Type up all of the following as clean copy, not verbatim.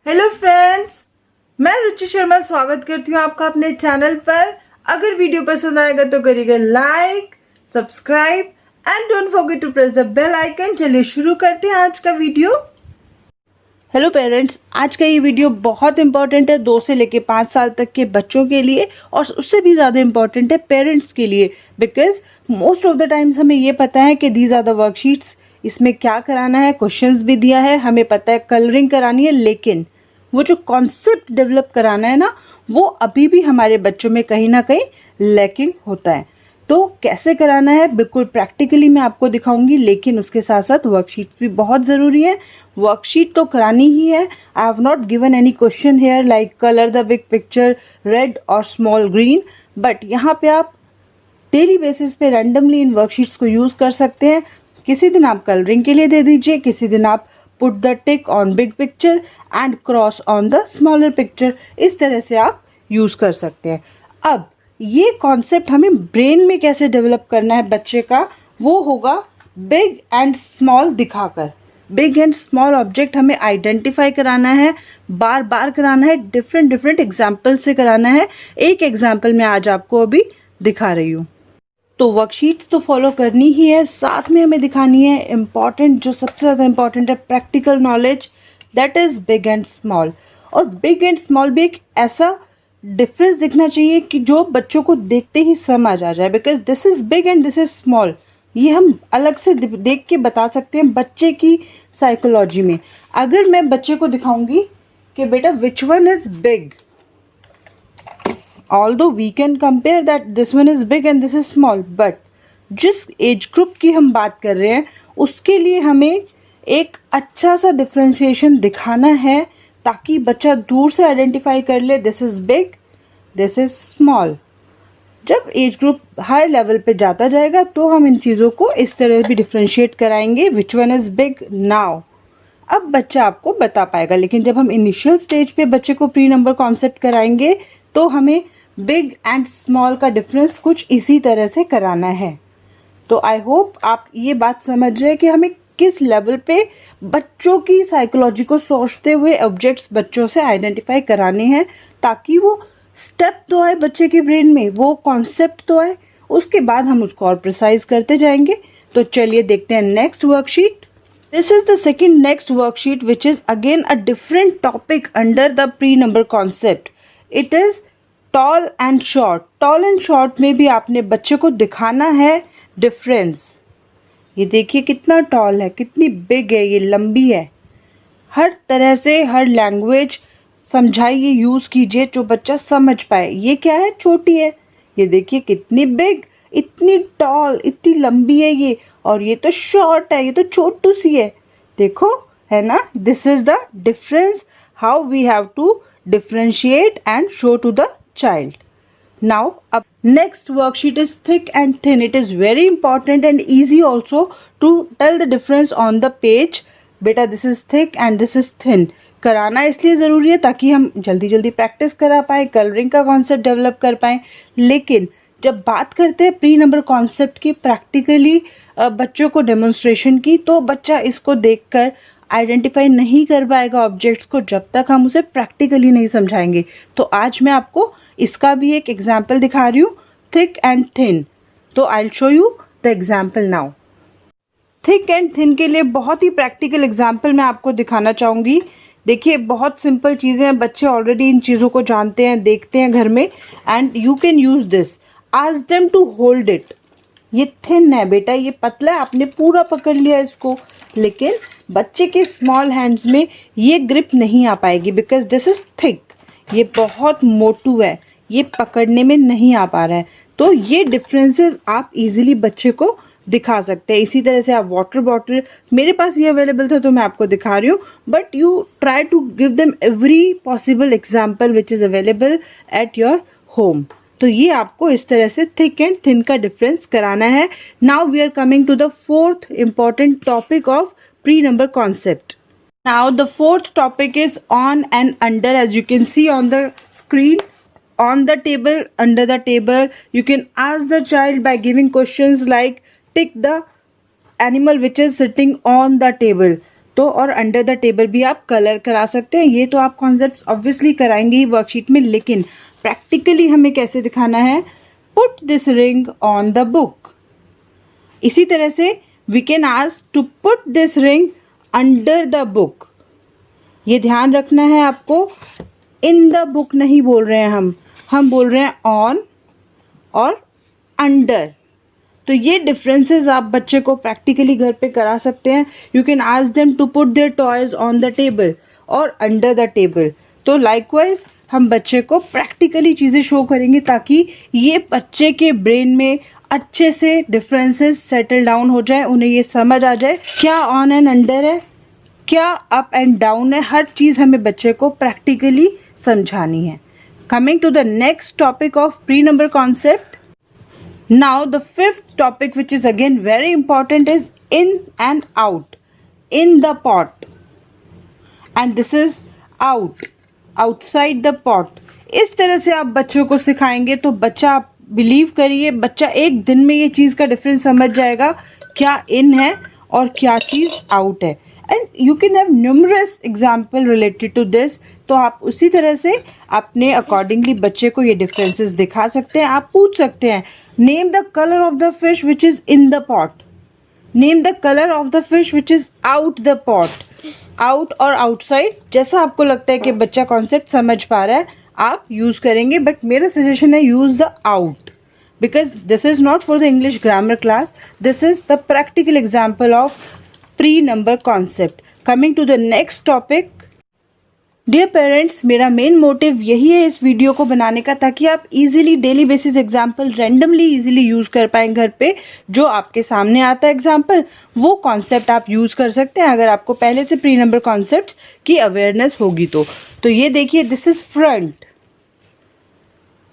Hello friends, मैं रुचि शर्मा स्वागत करती हूँ आपका अपने चैनल पर। अगर वीडियो पसंद आएगा तो करिएगा like, subscribe and don't forget to press the bell icon. चलिए शुरू करते हैं आज का वीडियो। हेलो पेरेंट्स, आज का ये वीडियो बहुत इंपॉर्टेंट है 2 से लेके 5 साल तक के बच्चों के लिए, और उससे भी ज़्यादा इंपॉर्टेंट है पेरेंट्स के लिए, because most of the times हमें ये पता है कि दीज आर द वर्कशीट्स, इसमें क्या कराना है, क्वेश्चंस भी दिया है, हमें पता है कलरिंग करानी है, लेकिन वो जो कॉन्सेप्ट डेवलप कराना है ना, वो अभी भी हमारे बच्चों में कहीं ना कहीं लैकिंग होता है। तो कैसे कराना है बिल्कुल प्रैक्टिकली मैं आपको दिखाऊंगी, लेकिन उसके साथ साथ वर्कशीट्स भी बहुत ज़रूरी है। वर्कशीट तो करानी ही है। I have not given any question here like colour the big picture red और स्मॉल ग्रीन, बट यहाँ पे आप डेली बेसिस पे रैंडमली इन वर्कशीट्स को यूज़ कर सकते हैं। किसी दिन आप कलरिंग के लिए दे दीजिए, किसी दिन आप put the tick on big picture and cross on the smaller picture, इस तरह से आप यूज़ कर सकते हैं। अब ये कॉन्सेप्ट हमें ब्रेन में कैसे डेवलप करना है बच्चे का, वो होगा बिग एंड स्मॉल दिखाकर। बिग एंड स्मॉल ऑब्जेक्ट हमें आइडेंटिफाई कराना है, बार बार कराना है, डिफरेंट डिफरेंट एग्जाम्पल से कराना है। एक एग्जाम्पल मैं आज आपको अभी दिखा रही हूँ। तो वर्कशीट्स तो फॉलो करनी ही है, साथ में हमें दिखानी है इम्पॉर्टेंट, जो सबसे ज़्यादा इम्पॉर्टेंट है, practical knowledge, that is big and small. और बिग एंड स्मॉल भी एक ऐसा डिफरेंस दिखना चाहिए कि जो बच्चों को देखते ही समझ आ जाए, because this is big and this is small, ये हम अलग से देख के बता सकते हैं बच्चे की साइकोलॉजी में। अगर मैं बच्चे को दिखाऊंगी कि बेटा which one is big, although we can compare that this one is big and this is small, but जिस एज ग्रुप की हम बात कर रहे हैं उसके लिए हमें एक अच्छा सा डिफ्रेंशिएशन दिखाना है, ताकि बच्चा दूर से आइडेंटिफाई कर ले this is big, this is small. जब एज ग्रुप हाई लेवल पे जाता जाएगा तो हम इन चीज़ों को इस तरह भी डिफ्रेंशिएट कराएंगे, which one is big now. अब बच्चा आपको बता पाएगा, लेकिन जब हम इनिशियल स्टेज पे बच्चे को प्री नंबर कॉन्सेप्ट कराएंगे तो हमें बिग एंड स्मॉल का डिफरेंस कुछ इसी तरह से कराना है। तो आई होप आप ये बात समझ रहे हैं कि हमें किस लेवल पे बच्चों की साइकोलॉजी को सोचते हुए ऑब्जेक्ट्स बच्चों से आइडेंटिफाई कराने हैं, ताकि वो स्टेप तो आए बच्चे के ब्रेन में, वो कॉन्सेप्ट तो आए, उसके बाद हम उसको और प्रिसाइज करते जाएंगे। तो चलिए देखते हैं next worksheet. This is the second next worksheet, which is again a different topic under the pre-number concept. It is tall and short. Tall and short में भी आपने बच्चे को दिखाना है डिफरेंस। ये देखिए कितना टॉल है, कितनी बिग है, ये लंबी है। हर तरह से हर लैंग्वेज समझाइए, यूज़ कीजिए जो बच्चा समझ पाए। ये क्या है, छोटी है, ये देखिए कितनी बिग, इतनी टॉल, इतनी लंबी है ये, और ये तो शॉर्ट है, ये तो छोटू सी है। देखो है ना, this is the difference, how we have to differentiate and show to the child. Now, next worksheet is thick and thin. It is very important and easy also to tell the difference on the page. बेटा this is thick and this is thin. कराना इसलिए ज़रूरी है ताकि हम जल्दी जल्दी practice करा पाए, कलरिंग का कॉन्सेप्ट डेवलप कर पाए। लेकिन जब बात करते हैं प्री नंबर कॉन्सेप्ट की, प्रैक्टिकली बच्चों को डेमोन्स्ट्रेशन की, तो बच्चा इसको देखकर आइडेंटिफाई नहीं कर पाएगा ऑब्जेक्ट्स को जब तक हम उसे प्रैक्टिकली नहीं समझाएंगे। तो आज मैं आपको इसका भी एक एग्जाम्पल दिखा रही हूँ, थिक एंड थिन। तो I will show you the example now. Thick and thin के लिए बहुत ही प्रैक्टिकल एग्जाम्पल मैं आपको दिखाना चाहूँगी। देखिए बहुत सिंपल चीज़ें हैं, बच्चे ऑलरेडी इन चीज़ों को जानते हैं, देखते हैं घर में, and you can use this. Ask them to hold it. ये थिन है बेटा, ये पतला है, आपने पूरा पकड़ लिया इसको, लेकिन बच्चे के स्मॉल हैंड्स में ये ग्रिप नहीं आ पाएगी, बिकॉज दिस इज थिक, ये बहुत मोटू है, ये पकड़ने में नहीं आ पा रहा है। तो ये डिफरेंसेस आप इजीली बच्चे को दिखा सकते हैं। इसी तरह से आप वाटर बॉटल, मेरे पास ये अवेलेबल था तो मैं आपको दिखा रही हूँ, but you try to give them every possible example which is available at your home. तो ये आपको इस तरह से थिक एंड थिन का डिफरेंस कराना है। Now we are coming to the fourth important topic of pre number concept. Now the fourth topic is on and under. As you can see on the screen, on the table, under the table, you can ask the child by giving questions like tick the animal which is sitting on the table. तो और under the table भी आप colour करा सकते हैं। ये तो आप कॉन्सेप्ट्स ऑब्वियसली कराएंगे ही वर्कशीट में, लेकिन प्रैक्टिकली हमें कैसे दिखाना है, put this ring on the book. इसी तरह से we can ask to put this ring under the book. ये ध्यान रखना है आपको, इन द बुक नहीं बोल रहे हैं हम बोल रहे हैं ऑन और अंडर। तो ये डिफरेंसेस आप बच्चे को प्रैक्टिकली घर पे करा सकते हैं। You can ask them to put their toys on the table और अंडर द टेबल। तो लाइकवाइज हम बच्चे को प्रैक्टिकली चीज़ें शो करेंगे ताकि ये बच्चे के ब्रेन में अच्छे से डिफरेंसेस सेटल डाउन हो जाए, उन्हें ये समझ आ जाए क्या ऑन एंड अंडर है, क्या अप एंड डाउन है। हर चीज़ हमें बच्चे को प्रैक्टिकली समझानी है। Coming to the next topic of pre number concept. Now the fifth topic, which is again very important, is in and out. In the pot and this is out, outside the pot. इस तरह से आप बच्चों को सिखाएंगे तो बच्चा, आप बिलीव करिए, बच्चा एक दिन में ये चीज़ का डिफरेंस समझ जाएगा क्या इन है और क्या चीज़ आउट है। And you can have numerous example related to this. तो आप उसी तरह से अपने अकॉर्डिंगली बच्चे को ये डिफरेंसेस दिखा सकते हैं। आप पूछ सकते हैं, name the colour of the fish which is in the pot, name the colour of the fish which is out the pot. Out और आउटसाइड, जैसा आपको लगता है कि बच्चा कॉन्सेप्ट समझ पा रहा है आप यूज करेंगे, बट मेरा सजेशन है use the out, because this is not for the English grammar class, this is the practical example of pre-number concept. Coming to the next topic, dear parents, मेरा main motive यही है इस video को बनाने का ताकि आप easily daily basis example randomly easily use कर पाएँ घर पे। जो आपके सामने आता है एग्जाम्पल, वो कॉन्सेप्ट आप यूज़ कर सकते हैं अगर आपको पहले से प्री नंबर कॉन्सेप्ट्स की अवेयरनेस होगी तो ये देखिए, this is front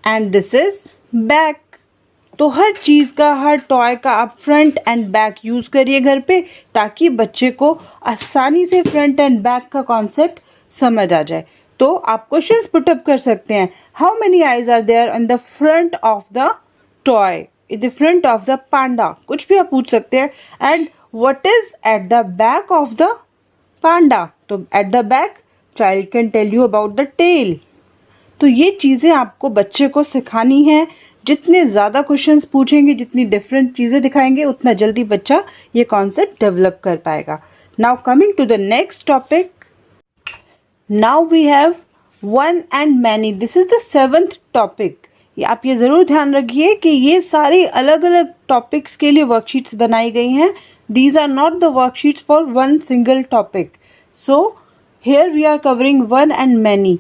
end this is back. तो हर चीज़ का, हर टॉय का आप फ्रंट एंड बैक यूज़ करिए घर पे ताकि बच्चे को आसानी से फ्रंट एंड बैक का कॉन्सेप्ट समझ आ जाए। तो आप क्वेश्चंस पुटअप कर सकते हैं, how many eyes are there on the front of the toy, in the front of the panda, कुछ भी आप पूछ सकते हैं। And what is at the back of the panda, तो at the back child can tell you about the tail. तो ये चीज़ें आपको बच्चे को सिखानी है। जितने ज़्यादा क्वेश्चंस पूछेंगे, जितनी डिफरेंट चीज़ें दिखाएंगे, उतना जल्दी बच्चा ये कॉन्सेप्ट डेवलप कर पाएगा। Now coming to the next topic, now we have one and many. This is the 7th topic. आप ये ज़रूर ध्यान रखिए कि ये सारी अलग अलग टॉपिक्स के लिए वर्कशीट्स बनाई गई हैं। These are not the worksheets for one single topic. So here we are covering one and many.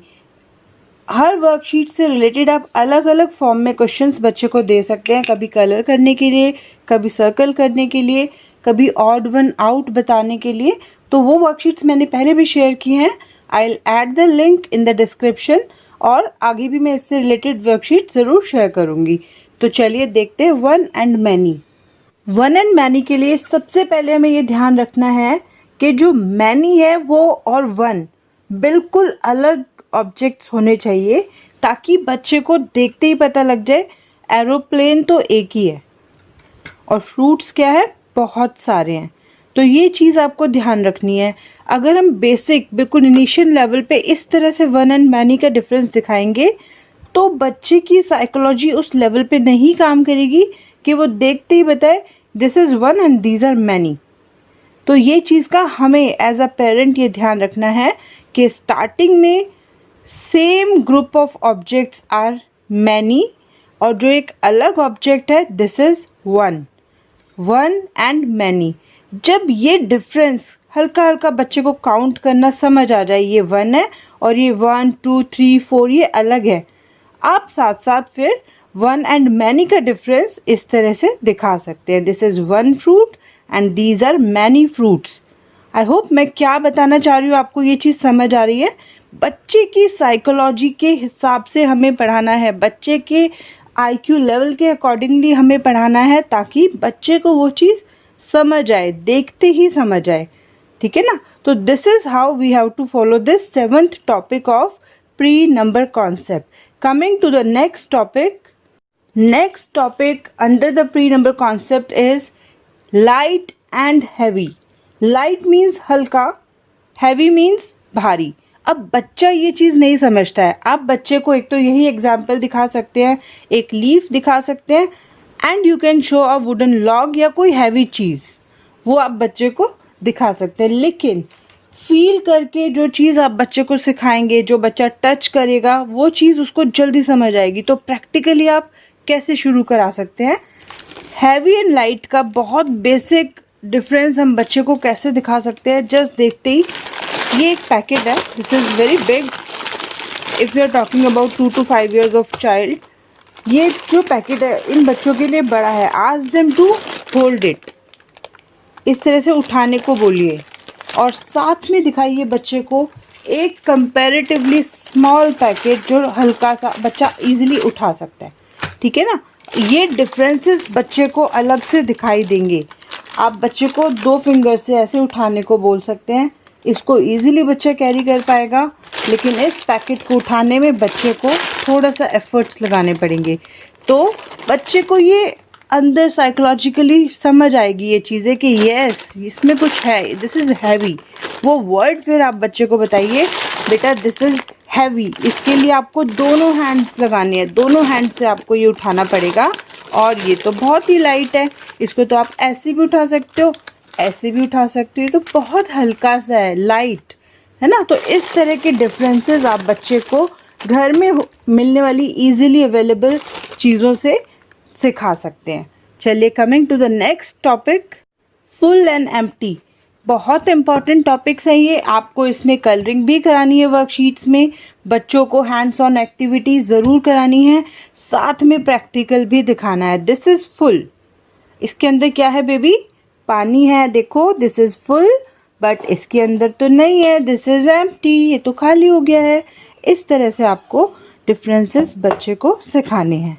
हर वर्कशीट से रिलेटेड आप अलग अलग फॉर्म में क्वेश्चंस बच्चे को दे सकते हैं, कभी कलर करने के लिए, कभी सर्कल करने के लिए, कभी ऑड वन आउट बताने के लिए। तो वो वर्कशीट्स मैंने पहले भी शेयर की हैं, I will add the link in the description, और आगे भी मैं इससे रिलेटेड वर्कशीट ज़रूर शेयर करूँगी। तो चलिए देखते हैं one and many. One and many के लिए सबसे पहले हमें ये ध्यान रखना है कि जो मैनी है वो और वन बिल्कुल अलग ऑब्जेक्ट्स होने चाहिए ताकि बच्चे को देखते ही पता लग जाए एरोप्लेन तो एक ही है और फ्रूट्स क्या है, बहुत सारे हैं। तो ये चीज़ आपको ध्यान रखनी है। अगर हम बेसिक बिल्कुल इनिशियल लेवल पे इस तरह से वन एंड मैनी का डिफरेंस दिखाएंगे तो बच्चे की साइकोलॉजी उस लेवल पे नहीं काम करेगी कि वो देखते ही बताए this is one and these are many. तो ये चीज़ का हमें एज अ पेरेंट ये ध्यान रखना है कि स्टार्टिंग में same group of objects are many और जो एक अलग ऑब्जेक्ट है this is one, one and many. जब ये डिफरेंस हल्का हल्का बच्चे को काउंट करना समझ आ जाए, ये वन है और ये 1 2 3 4 ये अलग है, आप साथ साथ फिर वन एंड मैनी का डिफरेंस इस तरह से दिखा सकते हैं, this is one fruit and these are many fruits. I hope मैं क्या बताना चाह रही हूँ आपको ये चीज़ समझ आ रही है। बच्चे की साइकोलॉजी के हिसाब से हमें पढ़ाना है, बच्चे के IQ लेवल के अकॉर्डिंगली हमें पढ़ाना है ताकि बच्चे को वो चीज़ समझ आए, देखते ही समझ आए, ठीक है ना। तो this is how we have to follow this 7th topic of pre number concept. Coming to the next topic, next topic under the pre number concept is light and heavy. Light means हल्का heavy means भारी। अब बच्चा ये चीज़ नहीं समझता है। आप बच्चे को एक तो यही एग्जाम्पल दिखा सकते हैं, एक लीफ दिखा सकते हैं, and you can show a wooden log या कोई हैवी चीज़, वो आप बच्चे को दिखा सकते हैं। लेकिन फील करके जो चीज़ आप बच्चे को सिखाएंगे, जो बच्चा टच करेगा, वो चीज़ उसको जल्दी समझ आएगी। तो प्रैक्टिकली आप कैसे शुरू करा सकते हैं? हैवी एंड लाइट का बहुत बेसिक डिफरेंस हम बच्चे को कैसे दिखा सकते हैं, जस्ट देखते ही। ये एक पैकेट है, this is very big if you are talking about 2 to 5 years of child. ये जो पैकेट है इन बच्चों के लिए बड़ा है। Ask them to hold it, इस तरह से उठाने को बोलिए, और साथ में दिखाइए बच्चे को एक कंपैरेटिवली स्मॉल पैकेट जो हल्का सा बच्चा इजीली उठा सकता है। ठीक है ना? ये डिफरेंसेस बच्चे को अलग से दिखाई देंगे। आप बच्चे को 2 फिंगर से ऐसे उठाने को बोल सकते हैं, इसको इजीली बच्चा कैरी कर पाएगा। लेकिन इस पैकेट को उठाने में बच्चे को थोड़ा सा एफर्ट्स लगाने पड़ेंगे। तो बच्चे को ये अंदर साइकोलॉजिकली समझ आएगी ये चीज़ें कि यस इसमें कुछ है, दिस इज़ हैवी। वो वर्ड फिर आप बच्चे को बताइए, बेटा दिस इज़ हैवी। इसके लिए आपको दोनों हैंड्स लगाने हैं, दोनों हैंड से आपको ये उठाना पड़ेगा। और ये तो बहुत ही लाइट है, इसको तो आप ऐसे भी उठा सकते हो, ऐसे भी उठा सकते हो, तो बहुत हल्का सा है, लाइट है ना। तो इस तरह के डिफरेंसेस आप बच्चे को घर में मिलने वाली इजीली अवेलेबल चीज़ों से सिखा सकते हैं। चलिए coming to the next topic, full and empty. बहुत इंपॉर्टेंट टॉपिक्स हैं ये। आपको इसमें कलरिंग भी करानी है वर्कशीट्स में, बच्चों को हैंड्स ऑन एक्टिविटी ज़रूर करानी है, साथ में प्रैक्टिकल भी दिखाना है। दिस इज़ फुल, इसके अंदर क्या है बेबी? पानी है, देखो दिस इज़ फुल, बट इसके अंदर तो नहीं है, दिस इज़ एम्प्टी, ये तो खाली हो गया है। इस तरह से आपको डिफरेंसेस बच्चे को सिखाने हैं।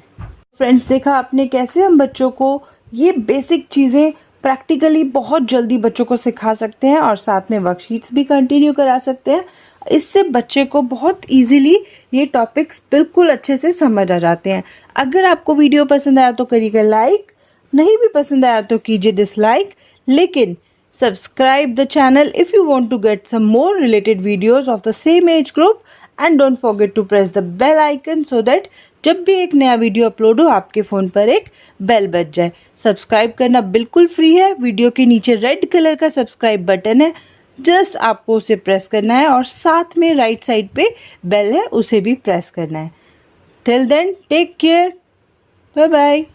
फ्रेंड्स, देखा आपने कैसे हम बच्चों को ये बेसिक चीज़ें प्रैक्टिकली बहुत जल्दी बच्चों को सिखा सकते हैं, और साथ में वर्कशीट्स भी कंटिन्यू करा सकते हैं। इससे बच्चे को बहुत इजीली ये टॉपिक्स बिल्कुल अच्छे से समझ आ जाते हैं। अगर आपको वीडियो पसंद आया तो करिएगा लाइक, नहीं भी पसंद आया तो कीजिए डिसलाइक, लेकिन subscribe the channel if you want to get some more related videos of the same age group, and don't forget to press the bell icon so that जब भी एक नया वीडियो अपलोड हो आपके फ़ोन पर एक bell बज जाए। सब्सक्राइब करना बिल्कुल फ्री है, वीडियो के नीचे रेड कलर का सब्सक्राइब बटन है, जस्ट आपको उसे प्रेस करना है, और साथ में राइट साइड पे बेल है उसे भी प्रेस करना है। Till then take care, bye bye.